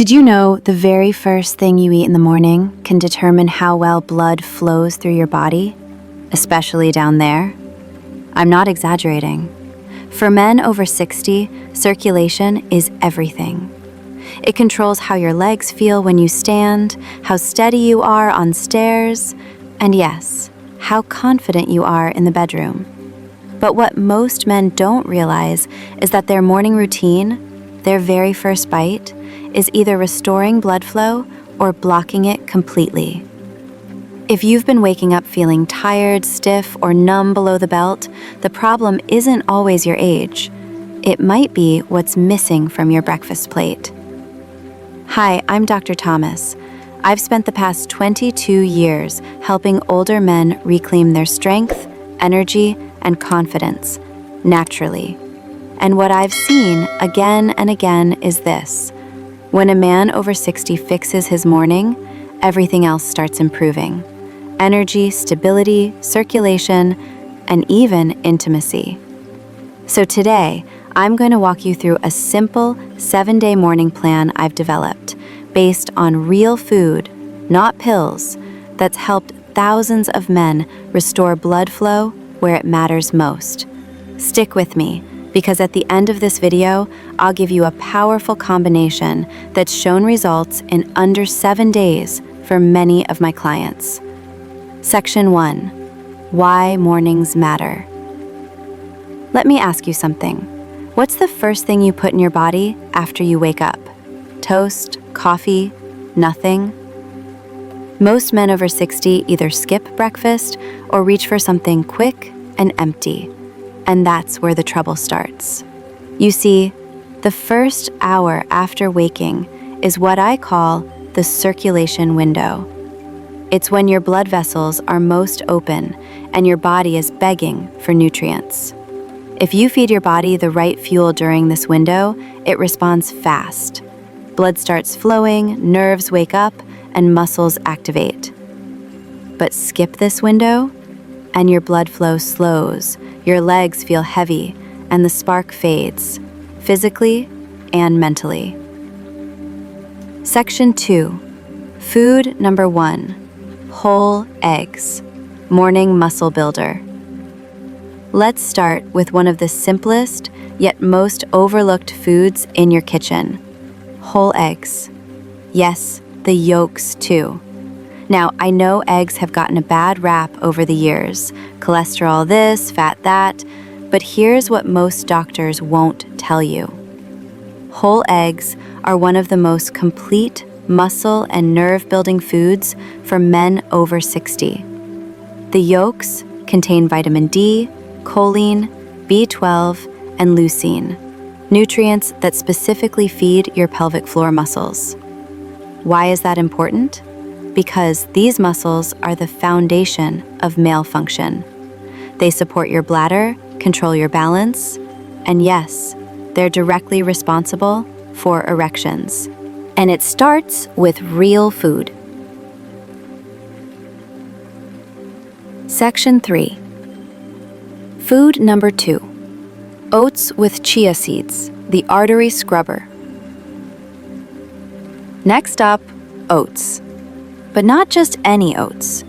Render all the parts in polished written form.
Did you know the very first thing you eat in the morning can determine how well blood flows through your body, especially down there? I'm not exaggerating. For men over 60, circulation is everything. It controls how your legs feel when you stand, how steady you are on stairs, and yes, how confident you are in the bedroom. But what most men don't realize is that their morning routine, their very first bite, is either restoring blood flow or blocking it completely. If you've been waking up feeling tired, stiff, or numb below the belt, the problem isn't always your age. It might be what's missing from your breakfast plate. Hi, I'm Dr. Thomas. I've spent the past 22 years helping older men reclaim their strength, energy, and confidence, naturally. And what I've seen again and again is this. When a man over 60 fixes his morning, everything else starts improving. Energy, stability, circulation, and even intimacy. So today, I'm going to walk you through a simple 7-day morning plan I've developed based on real food, not pills, that's helped thousands of men restore blood flow where it matters most. Stick with me, because at the end of this video, I'll give you a powerful combination that's shown results in under 7 days for many of my clients. Section 1. Why mornings matter. Let me ask you something. What's the first thing you put in your body after you wake up? Toast, coffee, nothing? Most men over 60 either skip breakfast or reach for something quick and empty. And that's where the trouble starts. You see, the first hour after waking is what I call the circulation window. It's when your blood vessels are most open and your body is begging for nutrients. If you feed your body the right fuel during this window, it responds fast. Blood starts flowing, nerves wake up, and muscles activate. But skip this window, and your blood flow slows, your legs feel heavy, and the spark fades, physically and mentally. Section 2. Food number 1. Whole eggs. Morning muscle builder. Let's start with one of the simplest, yet most overlooked foods in your kitchen. Whole eggs. Yes, the yolks too. Now, I know eggs have gotten a bad rap over the years. Cholesterol this, fat that. But here's what most doctors won't tell you. Whole eggs are one of the most complete muscle and nerve-building foods for men over 60. The yolks contain vitamin D, choline, B12, and leucine, nutrients that specifically feed your pelvic floor muscles. Why is that important? Because these muscles are the foundation of male function. They support your bladder, control your balance, and yes, they're directly responsible for erections. And it starts with real food. Section 3. Food number 2. Oats with chia seeds, the artery scrubber. Next up, oats. But not just any oats.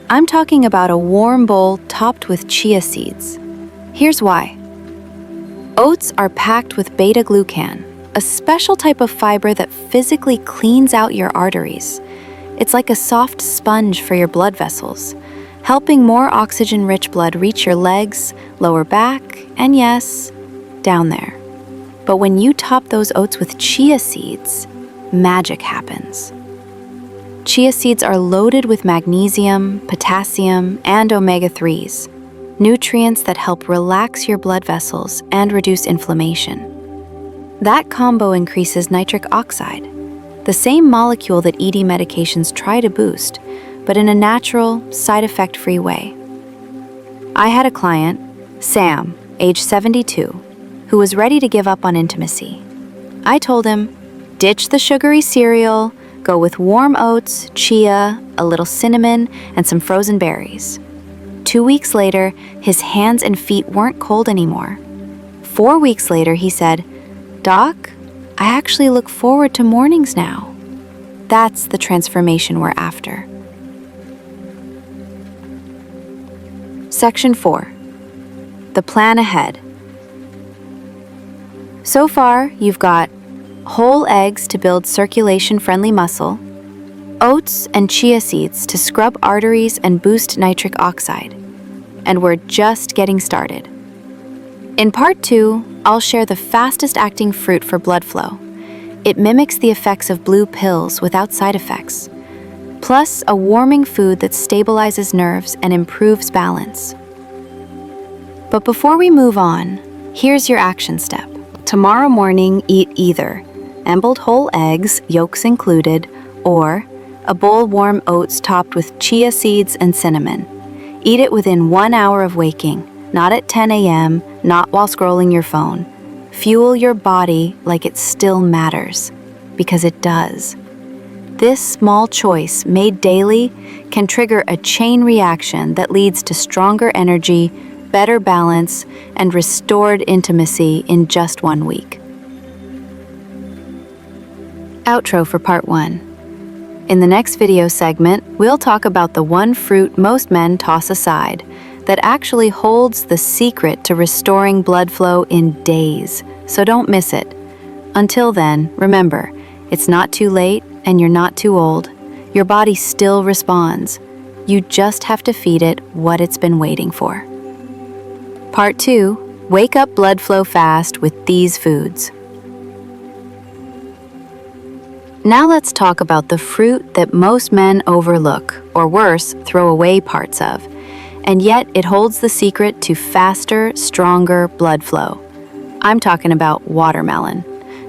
I'm talking about a warm bowl topped with chia seeds. Here's why. Oats are packed with beta-glucan, a special type of fiber that physically cleans out your arteries. It's like a soft sponge for your blood vessels, helping more oxygen-rich blood reach your legs, lower back, and yes, down there. But when you top those oats with chia seeds, magic happens. Chia seeds are loaded with magnesium, potassium, and omega-3s, nutrients that help relax your blood vessels and reduce inflammation. That combo increases nitric oxide, the same molecule that ED medications try to boost, but in a natural, side effect-free way. I had a client, Sam, age 72, who was ready to give up on intimacy. I told him, ditch the sugary cereal, go with warm oats, chia, a little cinnamon, and some frozen berries. 2 weeks later, his hands and feet weren't cold anymore. 4 weeks later, he said, "Doc, I actually look forward to mornings now." That's the transformation we're after. Section 4. The plan ahead. So far, you've got whole eggs to build circulation-friendly muscle, oats and chia seeds to scrub arteries and boost nitric oxide. And we're just getting started. In part 2, I'll share the fastest-acting fruit for blood flow. It mimics the effects of blue pills without side effects, plus a warming food that stabilizes nerves and improves balance. But before we move on, here's your action step. Tomorrow morning, eat either emboled whole eggs, yolks included, or a bowl warm oats topped with chia seeds and cinnamon. Eat it within 1 hour of waking, not at 10 a.m., not while scrolling your phone. Fuel your body like it still matters, because it does. This small choice, made daily, can trigger a chain reaction that leads to stronger energy, better balance, and restored intimacy in just 1 week. Outro for part 1. In the next video segment, we'll talk about the one fruit most men toss aside that actually holds the secret to restoring blood flow in days, so don't miss it. Until then, remember, it's not too late and you're not too old. Your body still responds. You just have to feed it what it's been waiting for. Part 2, wake up blood flow fast with these foods. Now let's talk about the fruit that most men overlook, or worse, throw away parts of, and yet it holds the secret to faster, stronger blood flow. I'm talking about watermelon.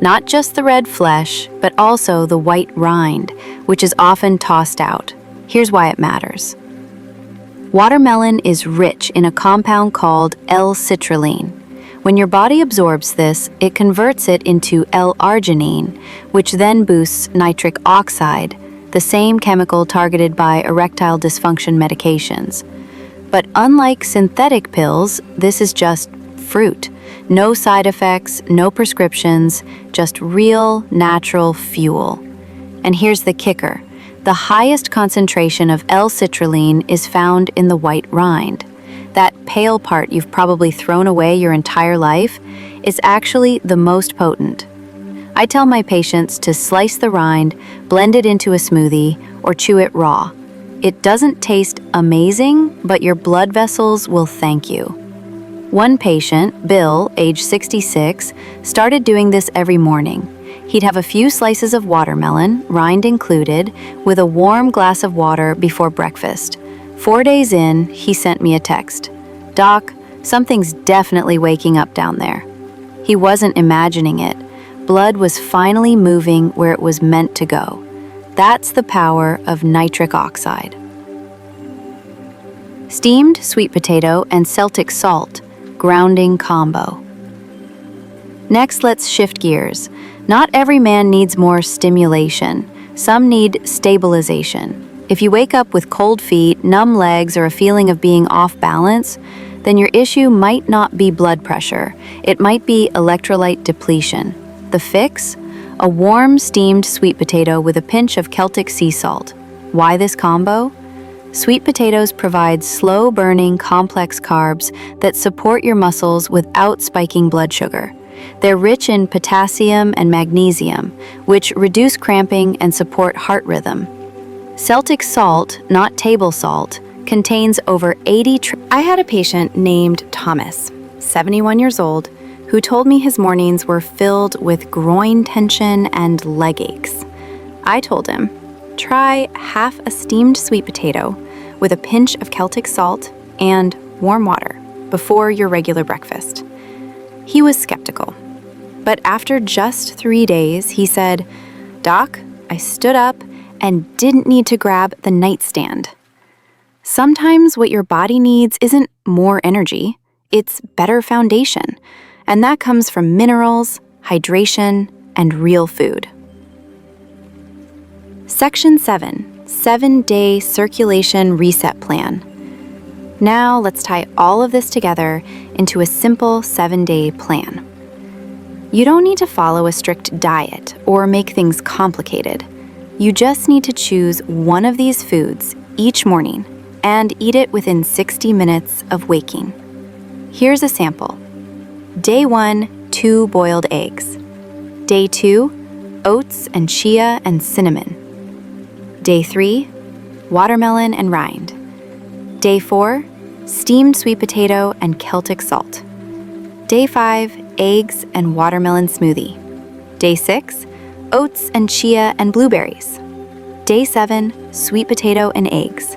Not just the red flesh, but also the white rind, which is often tossed out. Here's why it matters. Watermelon is rich in a compound called L-citrulline. When your body absorbs this, it converts it into L-arginine, which then boosts nitric oxide, the same chemical targeted by erectile dysfunction medications. But unlike synthetic pills, this is just fruit. No side effects, no prescriptions, just real, natural fuel. And here's the kicker. The highest concentration of L-citrulline is found in the white rind. That pale part you've probably thrown away your entire life is actually the most potent. I tell my patients to slice the rind, blend it into a smoothie, or chew it raw. It doesn't taste amazing, but your blood vessels will thank you. One patient, Bill, age 66, started doing this every morning. He'd have a few slices of watermelon, rind included, with a warm glass of water before breakfast. 4 days in, he sent me a text. "Doc, something's definitely waking up down there." He wasn't imagining it. Blood was finally moving where it was meant to go. That's the power of nitric oxide. Steamed sweet potato and Celtic salt, grounding combo. Next, let's shift gears. Not every man needs more stimulation. Some need stabilization. If you wake up with cold feet, numb legs, or a feeling of being off balance, then your issue might not be blood pressure. It might be electrolyte depletion. The fix? A warm, steamed sweet potato with a pinch of Celtic sea salt. Why this combo? Sweet potatoes provide slow-burning, complex carbs that support your muscles without spiking blood sugar. They're rich in potassium and magnesium, which reduce cramping and support heart rhythm. Celtic salt, not table salt, contains over 80 I had a patient named Thomas, 71 years old, who told me his mornings were filled with groin tension and leg aches. I told him, try half a steamed sweet potato with a pinch of Celtic salt and warm water before your regular breakfast. He was skeptical, but after just 3 days, he said, "Doc, I stood up and didn't need to grab the nightstand." Sometimes what your body needs isn't more energy, it's better foundation, and that comes from minerals, hydration, and real food. Section 7, 7-Day Circulation Reset Plan. Now let's tie all of this together into a simple 7-day plan. You don't need to follow a strict diet or make things complicated. You just need to choose one of these foods each morning and eat it within 60 minutes of waking. Here's a sample. Day 1, 2 boiled eggs. Day 2, oats and chia and cinnamon. Day 3, watermelon and rind. Day 4, steamed sweet potato and Celtic salt. Day 5, eggs and watermelon smoothie. Day 6, oats and chia and blueberries. Day 7, sweet potato and eggs.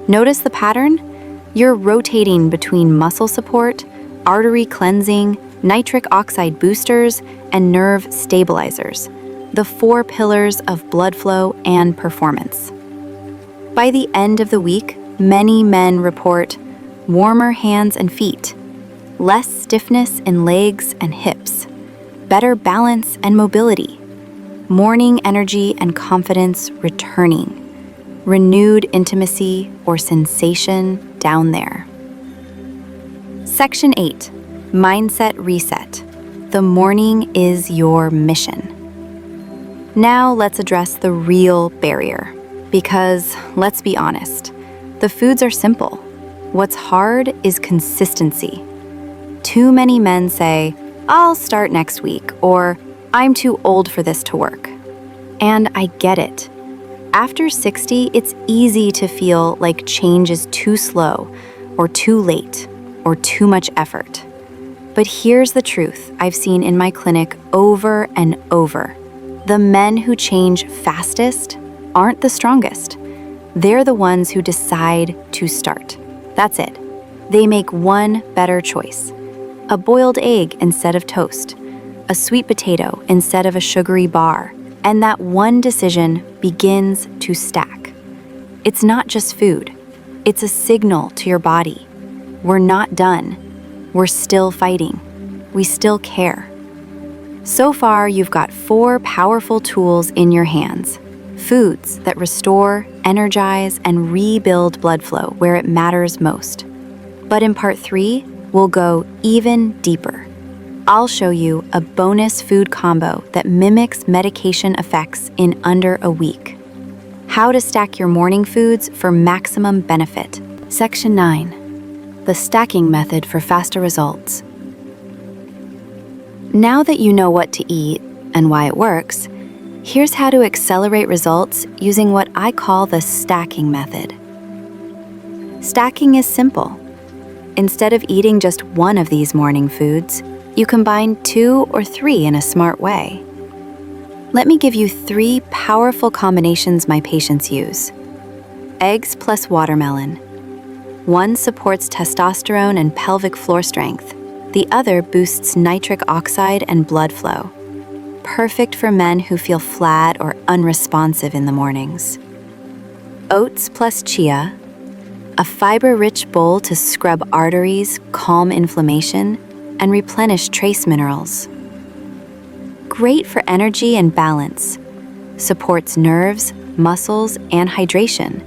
Notice the pattern? You're rotating between muscle support, artery cleansing, nitric oxide boosters, and nerve stabilizers, the 4 pillars of blood flow and performance. By the end of the week, many men report warmer hands and feet, less stiffness in legs and hips, better balance and mobility, morning energy and confidence returning, renewed intimacy or sensation down there. Section 8, Mindset Reset. The morning is your mission. Now let's address the real barrier, because let's be honest, the foods are simple. What's hard is consistency. Too many men say, "I'll start next week," or "I'm too old for this to work." And I get it. After 60, it's easy to feel like change is too slow, or too late, or too much effort. But here's the truth I've seen in my clinic over and over. The men who change fastest aren't the strongest. They're the ones who decide to start. That's it. They make one better choice. A boiled egg instead of toast, a sweet potato instead of a sugary bar, and that one decision begins to stack. It's not just food. It's a signal to your body. We're not done. We're still fighting. We still care. So far, you've got 4 powerful tools in your hands. Foods that restore, energize, and rebuild blood flow where it matters most. But in part 3, we'll go even deeper. I'll show you a bonus food combo that mimics medication effects in under a week. How to stack your morning foods for maximum benefit. Section 9. The stacking method for faster results. Now that you know what to eat and why it works, here's how to accelerate results using what I call the stacking method. Stacking is simple. Instead of eating just one of these morning foods, you combine 2 or 3 in a smart way. Let me give you 3 powerful combinations my patients use. Eggs plus watermelon. One supports testosterone and pelvic floor strength. The other boosts nitric oxide and blood flow. Perfect for men who feel flat or unresponsive in the mornings. Oats plus chia. A fiber-rich bowl to scrub arteries, calm inflammation, and replenish trace minerals. Great for energy and balance. Supports nerves, muscles, and hydration.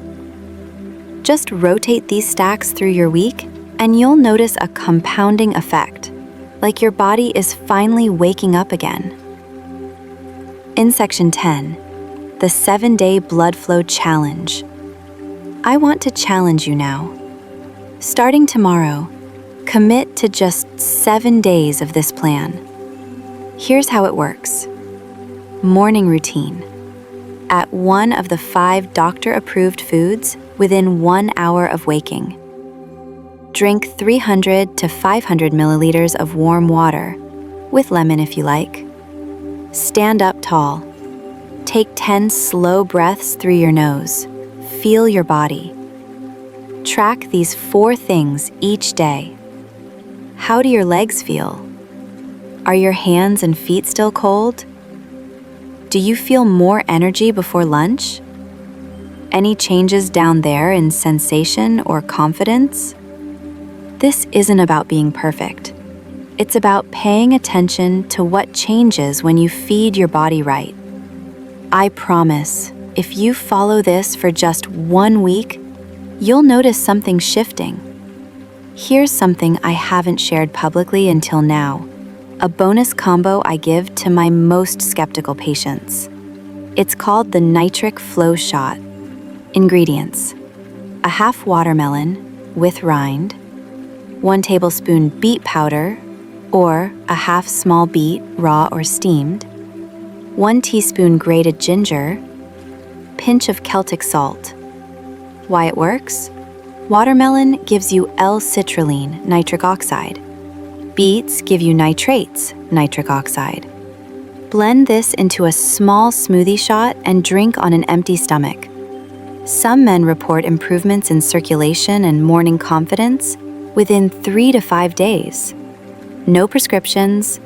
Just rotate these stacks through your week, and you'll notice a compounding effect, like your body is finally waking up again. In Section 10, the 7-Day Blood Flow Challenge. I want to challenge you now. Starting tomorrow, commit to just 7 days of this plan. Here's how it works. Morning routine. At one of the 5 doctor-approved foods within 1 hour of waking. Drink 300 to 500 milliliters of warm water, with lemon if you like. Stand up tall. Take 10 slow breaths through your nose. Feel your body. Track these 4 things each day. How do your legs feel? Are your hands and feet still cold? Do you feel more energy before lunch? Any changes down there in sensation or confidence? This isn't about being perfect. It's about paying attention to what changes when you feed your body right. I promise, if you follow this for just 1 week, you'll notice something shifting. Here's something I haven't shared publicly until now, a bonus combo I give to my most skeptical patients. It's called the Nitric Flow Shot. Ingredients: a half watermelon with rind, 1 tablespoon beet powder or a half small beet, raw or steamed, 1 teaspoon grated ginger, pinch of Celtic salt. Why it works? Watermelon gives you L-citrulline, nitric oxide. Beets give you nitrates, nitric oxide. Blend this into a small smoothie shot and drink on an empty stomach. Some men report improvements in circulation and morning confidence within 3 to 5 days. No prescriptions,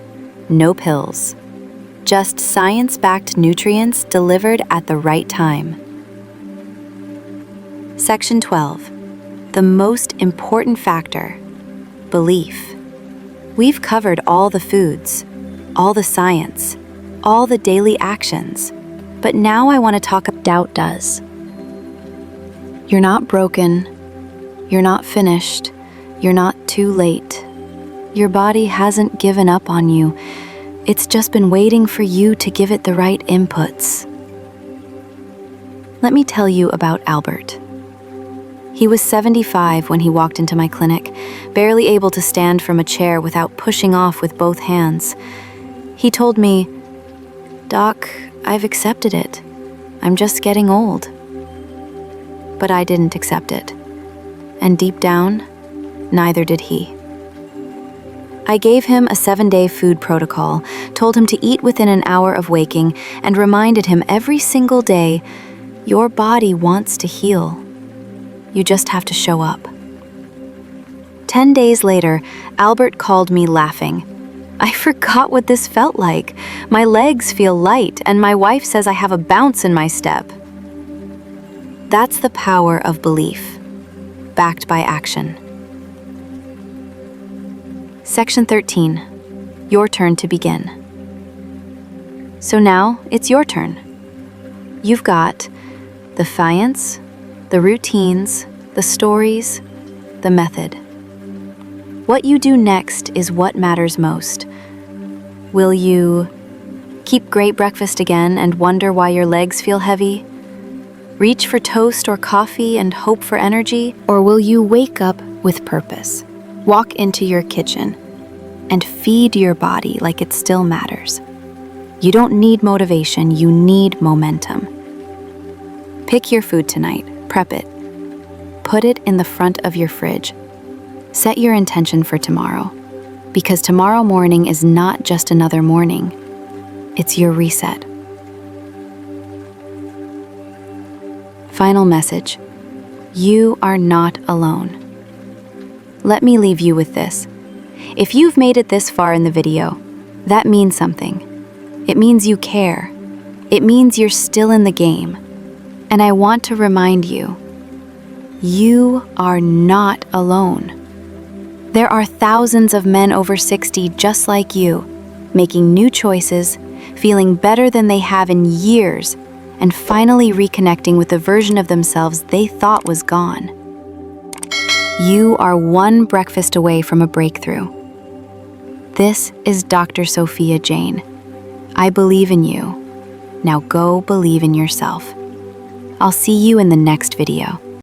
no pills. Just science-backed nutrients delivered at the right time. Section 12. The most important factor: belief. We've covered all the foods, all the science, all the daily actions, but now I want to talk about doubt does. You're not broken, you're not finished, you're not too late. Your body hasn't given up on you. It's just been waiting for you to give it the right inputs. Let me tell you about Albert. He was 75 when he walked into my clinic, barely able to stand from a chair without pushing off with both hands. He told me, "Doc, I've accepted it. I'm just getting old." But I didn't accept it. And deep down, neither did he. I gave him a 7-day food protocol, told him to eat within an hour of waking, and reminded him every single day, your body wants to heal. You just have to show up. 10 days later, Albert called me laughing. I forgot what this felt like. My legs feel light, and my wife says I have a bounce in my step. That's the power of belief, backed by action. Section 13. Your turn to begin. So now it's your turn. You've got the science, the routines, the stories, the method. What you do next is what matters most. Will you keep great breakfast again and wonder why your legs feel heavy? Reach for toast or coffee and hope for energy? Or will you wake up with purpose, walk into your kitchen, and feed your body like it still matters? You don't need motivation, you need momentum. Pick your food tonight, prep it. Put it in the front of your fridge. Set your intention for tomorrow, because tomorrow morning is not just another morning, it's your reset. Final message: you are not alone. Let me leave you with this. If you've made it this far in the video, that means something. It means you care. It means you're still in the game. And I want to remind you, you are not alone. There are thousands of men over 60 just like you, making new choices, feeling better than they have in years, and finally reconnecting with the version of themselves they thought was gone. You are one breakfast away from a breakthrough. This is Dr. Sophia Jane. I believe in you. Now go believe in yourself. I'll see you in the next video.